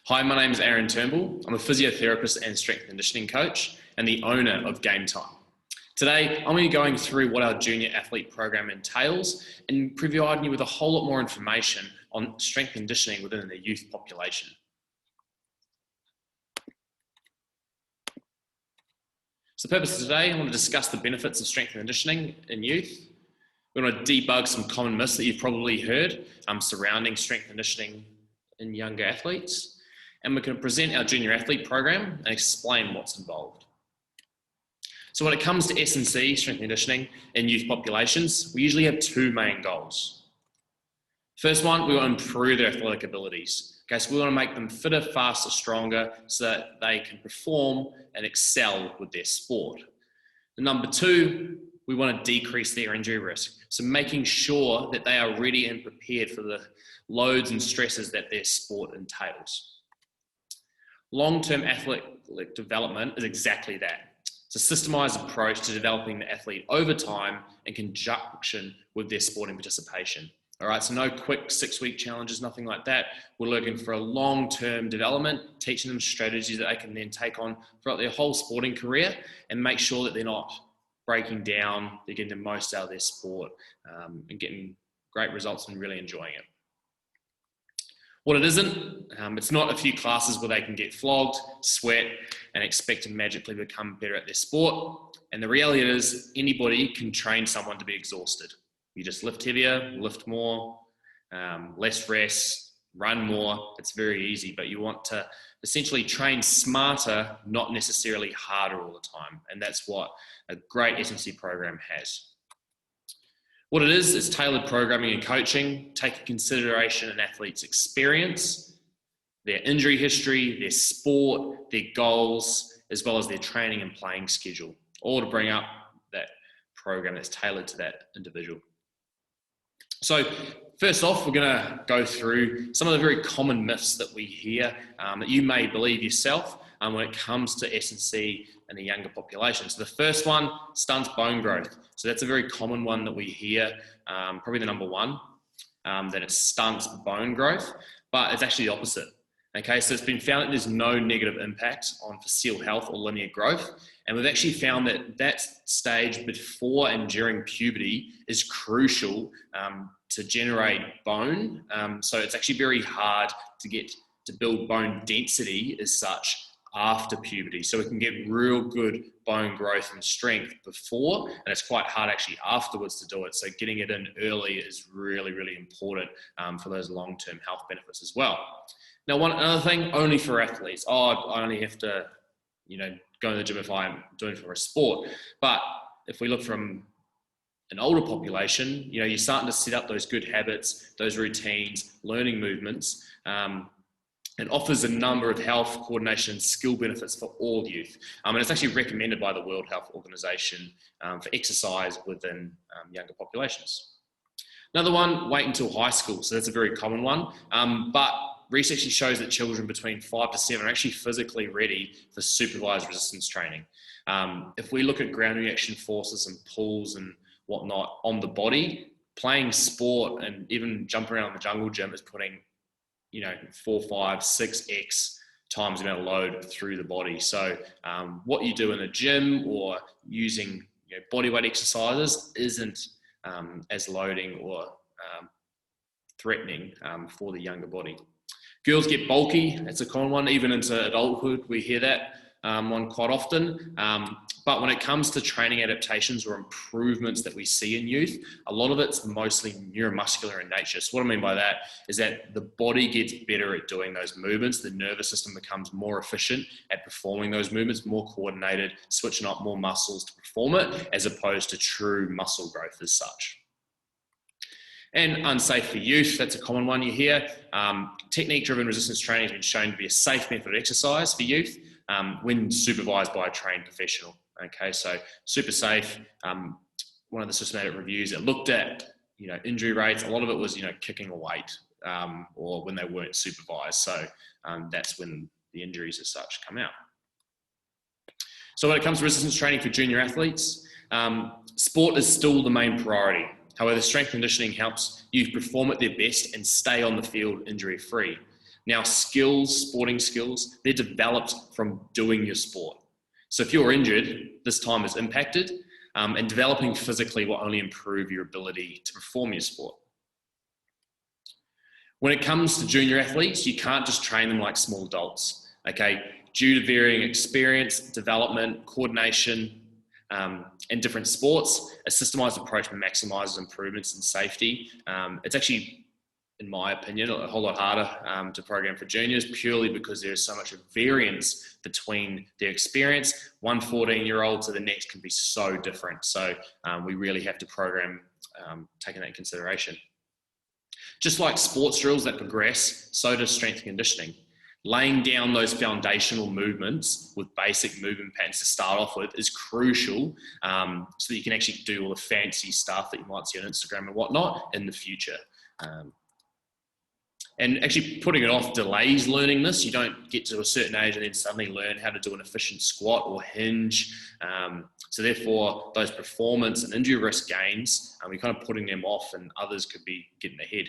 Hi, my name is Aaron Turnbull. I'm a physiotherapist and strength and conditioning coach and the owner of Game Time. Today, I'm going to be going through what our junior athlete program entails and providing you with a whole lot more information on strength and conditioning within the youth population. So the purpose of today, I want to discuss the benefits of strength and conditioning in youth. We're going to debug some common myths that you've probably heard surrounding strength and conditioning in younger athletes. And we're going to present our junior athlete program and explain what's involved. So when it comes to S&C, strength and conditioning, in youth populations, we usually have two main goals. First one, we want to improve their athletic abilities. Okay, so we want to make them fitter, faster, stronger, so that they can perform and excel with their sport. And number two, we want to decrease their injury risk. So making sure that they are ready and prepared for the loads and stresses that their sport entails. Long-term athletic development is exactly that. It's a systemized approach to developing the athlete over time in conjunction with their sporting participation. All right, so no quick 6-week challenges, nothing like that. We're looking for a long-term development, teaching them strategies that they can then take on throughout their whole sporting career and make sure that they're not breaking down, they're getting the most out of their sport and getting great results and really enjoying it. What it isn't, it's not a few classes where they can get flogged, sweat, and expect to magically become better at their sport. And the reality is, anybody can train someone to be exhausted. You just lift heavier, lift more, less rest, run more. It's very easy, but you want to essentially train smarter, not necessarily harder all the time. And that's what a great S&C program has. What it is tailored programming and coaching, taking consideration an athlete's experience, their injury history, their sport, their goals, as well as their training and playing schedule, all to bring up that program that's tailored to that individual. So first off, we're going to go through some of the very common myths that we hear that you may believe yourself when it comes to S&C in the younger population. So the first one, stunts bone growth. So that's a very common one that we hear, probably the number one, that it stunts bone growth, but it's actually the opposite. Okay, so it's been found that there's no negative impact on facile health or linear growth. And we've actually found that that stage before and during puberty is crucial to generate bone. So it's actually very hard to build bone density as such after puberty. So we can get real good bone growth and strength before, and it's quite hard actually afterwards to do it. So getting it in early is really, really important for those long-term health benefits as well. Now, another thing, only for athletes. I only have to, go to the gym if I'm doing it for a sport. But if we look from an older population, you're starting to set up those good habits, those routines, learning movements, and offers a number of health, coordination, and skill benefits for all youth. And it's actually recommended by the World Health Organization for exercise within younger populations. Another one, wait until high school. So that's a very common one. But research shows that children between 5 to 7 are actually physically ready for supervised resistance training. If we look at ground reaction forces and pulls and whatnot on the body, playing sport and even jumping around the jungle gym is putting 4, 5, 6x times the amount of load through the body. So what you do in a gym or using body weight exercises isn't as loading or threatening for the younger body. Girls get bulky. That's a common one. Even into adulthood, we hear that one quite often. But when it comes to training adaptations or improvements that we see in youth, a lot of it's mostly neuromuscular in nature. So what I mean by that is that the body gets better at doing those movements. The nervous system becomes more efficient at performing those movements, more coordinated, switching up more muscles to perform it, as opposed to true muscle growth as such. And unsafe for youth, that's a common one you hear. Technique-driven resistance training has been shown to be a safe method of exercise for youth when supervised by a trained professional. Okay, so super safe. One of the systematic reviews that looked at, injury rates, a lot of it was, kicking a weight or when they weren't supervised. So that's when the injuries as such come out. So when it comes to resistance training for junior athletes, sport is still the main priority. However, strength conditioning helps youth perform at their best and stay on the field injury-free. Now, skills, sporting skills, they're developed from doing your sport. So if you're injured, this time is impacted, and developing physically will only improve your ability to perform your sport. When it comes to junior athletes, you can't just train them like small adults, okay? Due to varying experience, development, coordination, in different sports, a systemized approach maximizes improvements in safety. It's actually, in my opinion, a whole lot harder to program for juniors, purely because there's so much variance between their experience. One 14-year-old to the next can be so different. So we really have to program taking that in consideration. Just like sports drills that progress, so does strength and conditioning. Laying down those foundational movements with basic movement patterns to start off with is crucial, so that you can actually do all the fancy stuff that you might see on Instagram and whatnot in the future. And actually putting it off delays learning this. You don't get to a certain age and then suddenly learn how to do an efficient squat or hinge. So therefore, those performance and injury risk gains, we're kind of putting them off, and others could be getting ahead.